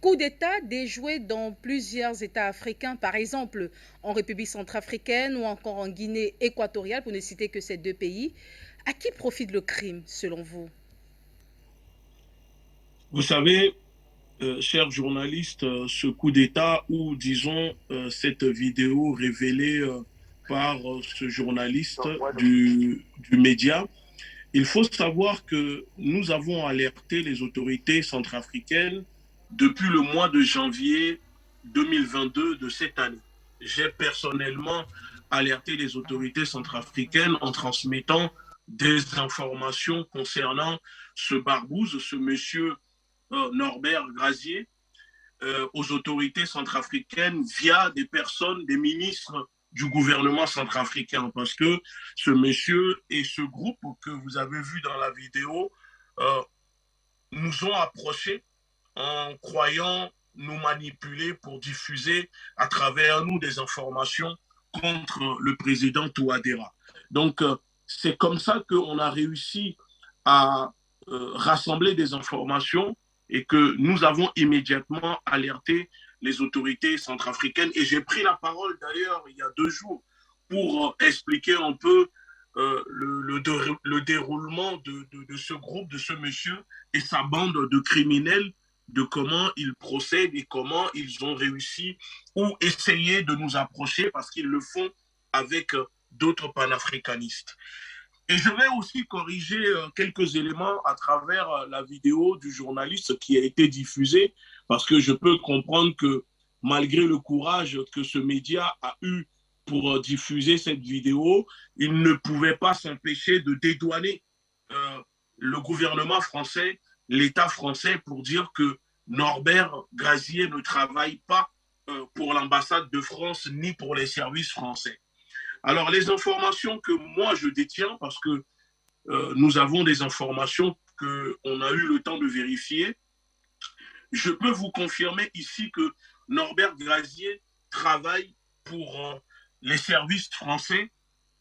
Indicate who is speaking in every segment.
Speaker 1: coup d'État déjoué dans plusieurs États africains, par exemple en République centrafricaine ou encore en Guinée équatoriale, pour ne citer que ces deux pays. À qui profite le crime, selon vous?
Speaker 2: Vous savez, chers journalistes, ce coup d'État ou disons cette vidéo révélée par ce journaliste du média, il faut savoir que nous avons alerté les autorités centrafricaines depuis le mois de janvier 2022 de cette année. J'ai personnellement alerté les autorités centrafricaines en transmettant des informations concernant ce barbouze, ce monsieur Norbert Grazier, aux autorités centrafricaines via des personnes, des ministres du gouvernement centrafricain. Parce que ce monsieur et ce groupe que vous avez vu dans la vidéo euh, nous ont approchés en croyant nous manipuler pour diffuser à travers nous des informations contre le président Touadéra. Donc, c'est comme ça qu'on a réussi à rassembler des informations et que nous avons immédiatement alerté les autorités centrafricaines. Et j'ai pris la parole d'ailleurs il y a 2 jours pour expliquer un peu le déroulement de ce groupe, de ce monsieur et sa bande de criminels, de comment ils procèdent et comment ils ont réussi ou essayé de nous approcher parce qu'ils le font avec d'autres panafricanistes. Et je vais aussi corriger quelques éléments à travers la vidéo du journaliste qui a été diffusée, parce que je peux comprendre que malgré le courage que ce média a eu pour diffuser cette vidéo, il ne pouvait pas s'empêcher de dédouaner le gouvernement français, l'État français, pour dire que Norbert Grazier ne travaille pas pour l'ambassade de France ni pour les services français. Alors, les informations que moi je détiens, parce que nous avons des informations qu'on a eu le temps de vérifier, je peux vous confirmer ici que Norbert Grazier travaille pour les services français,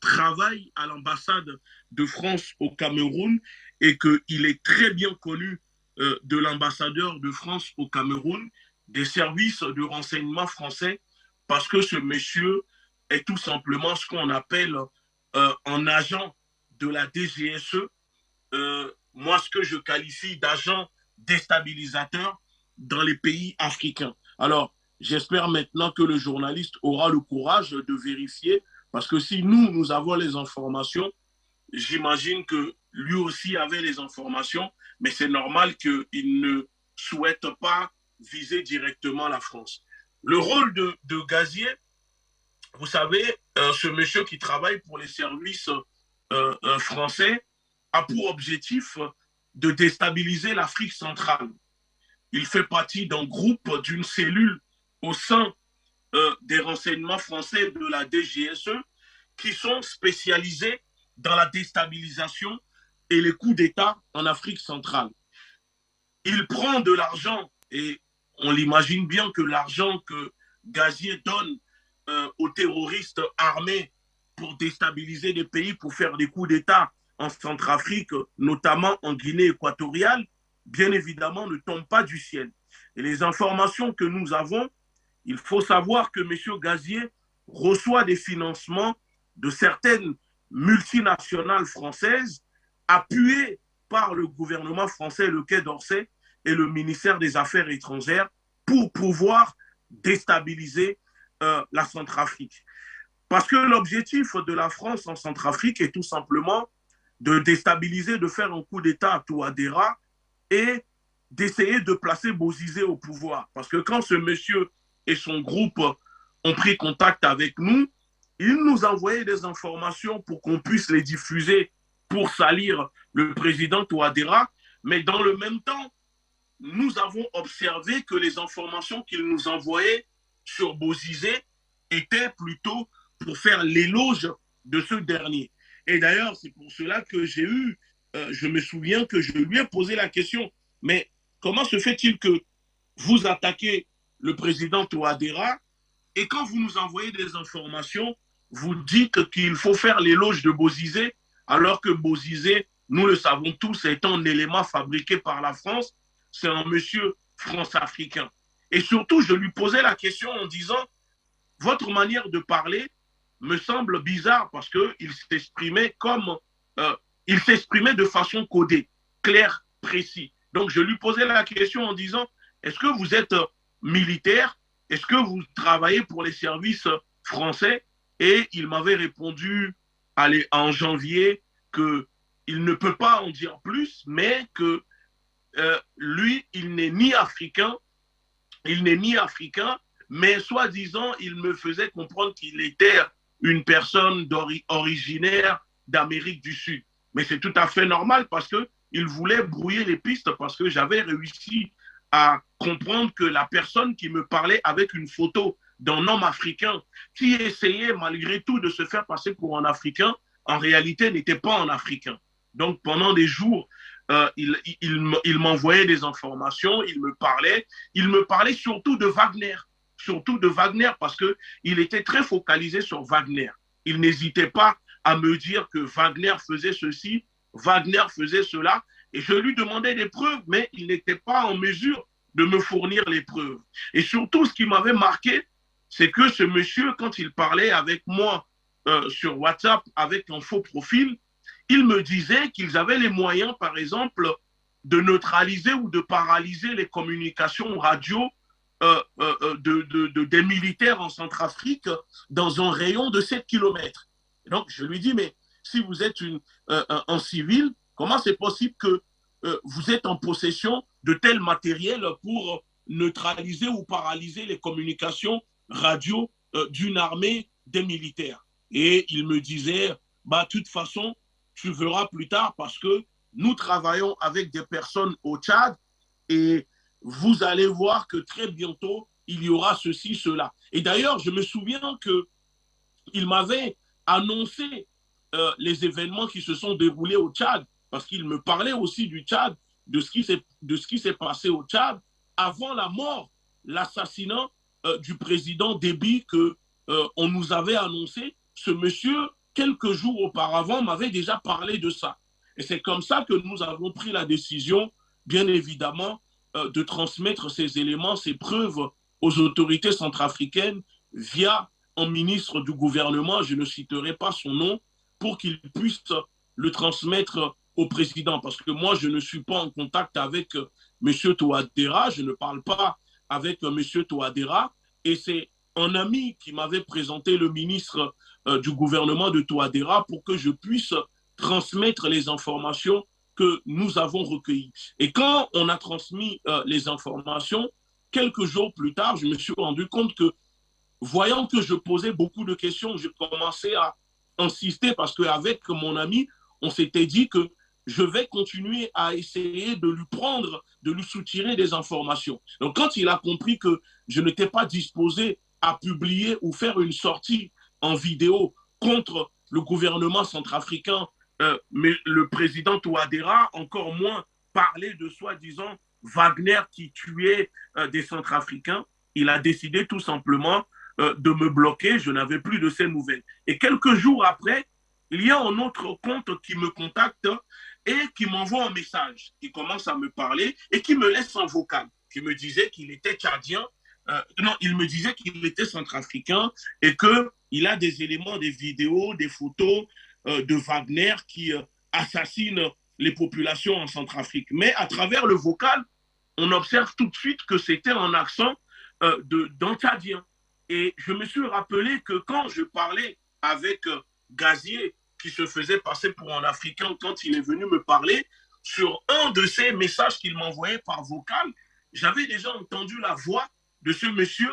Speaker 2: travaille à l'ambassade de France au Cameroun et qu'il est très bien connu de l'ambassadeur de France au Cameroun, des services de renseignement français, parce que ce monsieur est tout simplement ce qu'on appelle un agent de la DGSE, moi ce que je qualifie d'agent déstabilisateur dans les pays africains. Alors, j'espère maintenant que le journaliste aura le courage de vérifier, parce que si nous, nous avons les informations, j'imagine que lui aussi avait les informations, mais c'est normal qu'il ne souhaite pas viser directement la France. Le rôle de Gazier, vous savez, ce monsieur qui travaille pour les services français a pour objectif de déstabiliser l'Afrique centrale. Il fait partie d'un groupe, d'une cellule au sein des renseignements français de la DGSE qui sont spécialisés dans la déstabilisation et les coups d'État en Afrique centrale. Il prend de l'argent et on l'imagine bien que l'argent que Gazier donne aux terroristes armés pour déstabiliser des pays, pour faire des coups d'État en Centrafrique, notamment en Guinée équatoriale, bien évidemment, ne tombent pas du ciel. Et les informations que nous avons, il faut savoir que M. Gazier reçoit des financements de certaines multinationales françaises appuyées par le gouvernement français, le Quai d'Orsay et le ministère des Affaires étrangères pour pouvoir déstabiliser la Centrafrique. Parce que l'objectif de la France en Centrafrique est tout simplement de déstabiliser, de faire un coup d'État à Touadéra et d'essayer de placer Bozizé au pouvoir. Parce que quand ce monsieur et son groupe ont pris contact avec nous, ils nous envoyaient des informations pour qu'on puisse les diffuser pour salir le président Touadéra, mais dans le même temps, nous avons observé que les informations qu'ils nous envoyaient sur Bozizé étaient plutôt pour faire l'éloge de ce dernier. Et d'ailleurs, c'est pour cela que je me souviens que je lui ai posé la question, mais comment se fait-il que vous attaquez le président Touadéra et quand vous nous envoyez des informations, vous dites qu'il faut faire l'éloge de Bozizé, alors que Bozizé, nous le savons tous, est un élément fabriqué par la France, c'est un monsieur France-africain. Et surtout, je lui posais la question en disant, votre manière de parler me semble bizarre parce qu'il s'exprimait comme, euh, il s'exprimait de façon codée, claire, précis. Donc, je lui posais la question en disant, est-ce que vous êtes militaire? Est-ce que vous travaillez pour les services français? Et il m'avait répondu allez, en janvier qu'il ne peut pas en dire plus, mais que lui, il n'est ni africain, mais soi-disant, il me faisait comprendre qu'il était une personne originaire d'Amérique du Sud. Mais c'est tout à fait normal parce qu'il voulait brouiller les pistes parce que j'avais réussi à comprendre que la personne qui me parlait avec une photo d'un homme africain qui essayait malgré tout de se faire passer pour un Africain, en réalité n'était pas un Africain. Donc pendant des jours, il m'envoyait des informations, il me parlait surtout de Wagner parce qu'il était très focalisé sur Wagner. Il n'hésitait pas à me dire que Wagner faisait ceci, Wagner faisait cela, et je lui demandais des preuves, mais il n'était pas en mesure de me fournir les preuves. Et surtout, ce qui m'avait marqué, c'est que ce monsieur, quand il parlait avec moi sur WhatsApp avec un faux profil, il me disait qu'ils avaient les moyens, par exemple, de neutraliser ou de paralyser les communications radio des militaires en Centrafrique dans un rayon de 7 kilomètres. Donc, je lui dis, mais si vous êtes un civil, comment c'est possible que vous êtes en possession de tel matériel pour neutraliser ou paralyser les communications radio d'une armée des militaires? Et il me disait, bah, de toute façon, tu verras plus tard parce que nous travaillons avec des personnes au Tchad et vous allez voir que très bientôt, il y aura ceci, cela. Et d'ailleurs, je me souviens qu'il m'avait annoncé les événements qui se sont déroulés au Tchad, parce qu'il me parlait aussi du Tchad, de ce qui s'est passé au Tchad, avant la mort, l'assassinat du président Déby que on nous avait annoncé. Ce monsieur, quelques jours auparavant, m'avait déjà parlé de ça. Et c'est comme ça que nous avons pris la décision, bien évidemment, de transmettre ces éléments, ces preuves aux autorités centrafricaines via un ministre du gouvernement, je ne citerai pas son nom, pour qu'il puisse le transmettre au président. Parce que moi, je ne suis pas en contact avec M. Touadéra, je ne parle pas avec M. Touadéra, et c'est un ami qui m'avait présenté le ministre du gouvernement de Touadéra pour que je puisse transmettre les informations que nous avons recueillies. Et quand on a transmis les informations, quelques jours plus tard, je me suis rendu compte que, voyant que je posais beaucoup de questions, je commençais à insister parce qu'avec mon ami, on s'était dit que je vais continuer à essayer de lui prendre, de lui soutirer des informations. Donc quand il a compris que je n'étais pas disposé à publier ou faire une sortie en vidéo contre le gouvernement centrafricain, mais le président Touadéra, encore moins parler de soi-disant Wagner qui tuait des Centrafricains, il a décidé tout simplement de me bloquer. Je n'avais plus de ses nouvelles. Et quelques jours après, il y a un autre compte qui me contacte et qui m'envoie un message, qui commence à me parler et qui me laisse en vocal, qui me disait qu'il était tchadien. Non, il me disait qu'il était centrafricain et qu'il a des éléments, des vidéos, des photos de Wagner qui assassine les populations en Centrafrique. Mais à travers le vocal, on observe tout de suite que c'était un accent d'un Tchadien. Et je me suis rappelé que quand je parlais avec Gazier, qui se faisait passer pour un Africain, quand il est venu me parler, sur un de ces messages qu'il m'envoyait par vocal, j'avais déjà entendu la voix de ce monsieur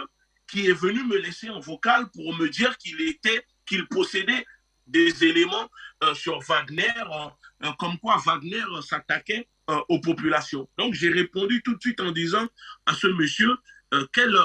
Speaker 2: qui est venu me laisser en vocal pour me dire qu'il possédait des éléments sur Wagner, comme quoi Wagner s'attaquait aux populations. Donc j'ai répondu tout de suite en disant à ce monsieur quelles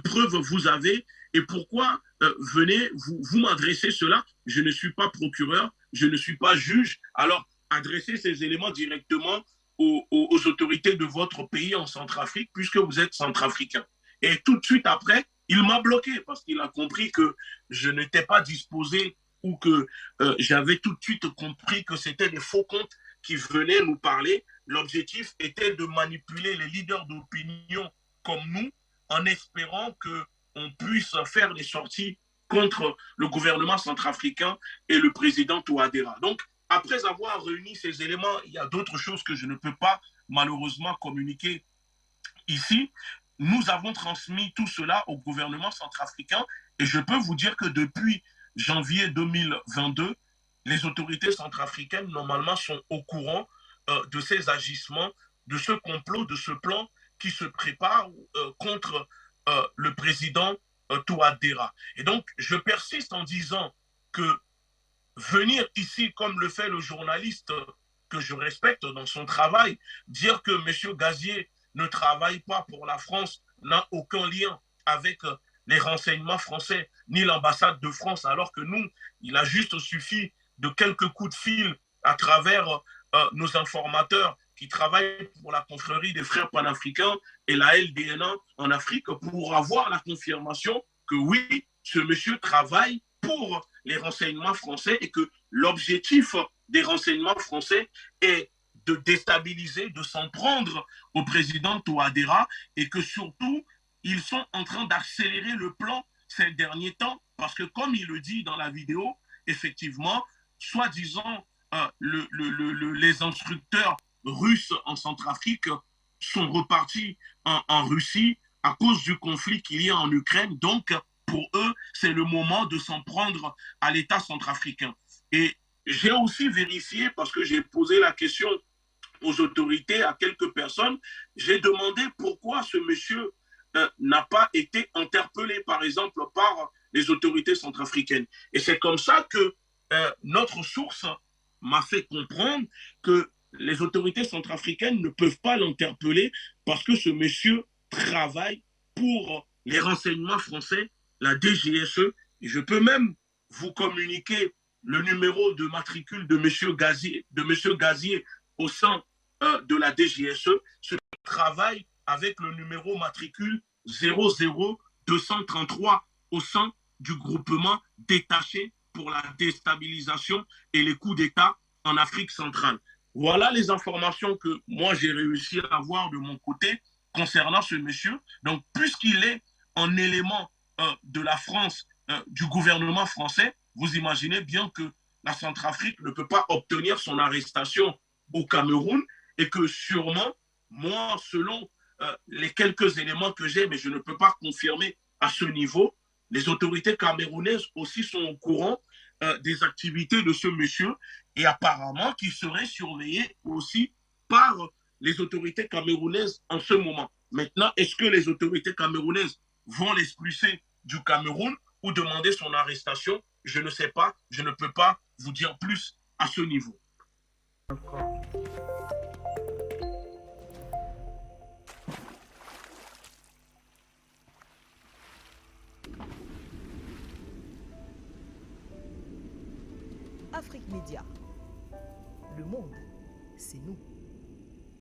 Speaker 2: preuves vous avez et pourquoi venez vous m'adresser cela. Je ne suis pas procureur, je ne suis pas juge. Alors adressez ces éléments directement aux autorités de votre pays en Centrafrique puisque vous êtes centrafricain. Et tout de suite après, il m'a bloqué parce qu'il a compris que je n'étais pas disposé ou que j'avais tout de suite compris que c'était des faux comptes qui venaient nous parler. L'objectif était de manipuler les leaders d'opinion comme nous en espérant qu'on puisse faire des sorties contre le gouvernement centrafricain et le président Touadéra. Donc, après avoir réuni ces éléments, il y a d'autres choses que je ne peux pas malheureusement communiquer ici. Nous avons transmis tout cela au gouvernement centrafricain et je peux vous dire que depuis janvier 2022, les autorités centrafricaines, normalement, sont au courant de ces agissements, de ce complot, de ce plan qui se prépare contre le président Touadéra. Et donc, je persiste en disant que venir ici, comme le fait le journaliste que je respecte dans son travail, dire que M. Gazier ne travaille pas pour la France n'a aucun lien avec les renseignements français ni l'ambassade de France, alors que nous, il a juste suffi de quelques coups de fil à travers nos informateurs qui travaillent pour la confrérie des frères panafricains et la LDNA en Afrique pour avoir la confirmation que oui, ce monsieur travaille pour les renseignements français et que l'objectif des renseignements français est de déstabiliser, de s'en prendre au président Touadéra et que surtout, ils sont en train d'accélérer le plan ces derniers temps parce que comme il le dit dans la vidéo, effectivement, soi-disant, les instructeurs russes en Centrafrique sont repartis en Russie à cause du conflit qu'il y a en Ukraine. Donc, pour eux, c'est le moment de s'en prendre à l'État centrafricain. Et j'ai aussi vérifié, parce que j'ai posé la question aux autorités, à quelques personnes, j'ai demandé pourquoi ce monsieur n'a pas été interpellé, par exemple, par les autorités centrafricaines. Et c'est comme ça que notre source m'a fait comprendre que les autorités centrafricaines ne peuvent pas l'interpeller parce que ce monsieur travaille pour les renseignements français, la DGSE. Et je peux même vous communiquer le numéro de matricule de M. Gazier au sein de la DGSE. Ce travail avec le numéro matricule 00233 au sein du groupement détaché pour la déstabilisation et les coups d'État en Afrique centrale. Voilà les informations que moi j'ai réussi à avoir de mon côté concernant ce monsieur. Donc, puisqu'il est un élément de la France, du gouvernement français, vous imaginez bien que la Centrafrique ne peut pas obtenir son arrestation au Cameroun et que sûrement, moi, selon les quelques éléments que j'ai, mais je ne peux pas confirmer à ce niveau, les autorités camerounaises aussi sont au courant des activités de ce monsieur et apparemment qu'il serait surveillé aussi par les autorités camerounaises en ce moment. Maintenant, est-ce que les autorités camerounaises vont l'expulser du Cameroun ou demander son arrestation? Je ne sais pas, je ne peux pas vous dire plus à ce niveau.
Speaker 3: Afrique Média. Le monde, c'est nous.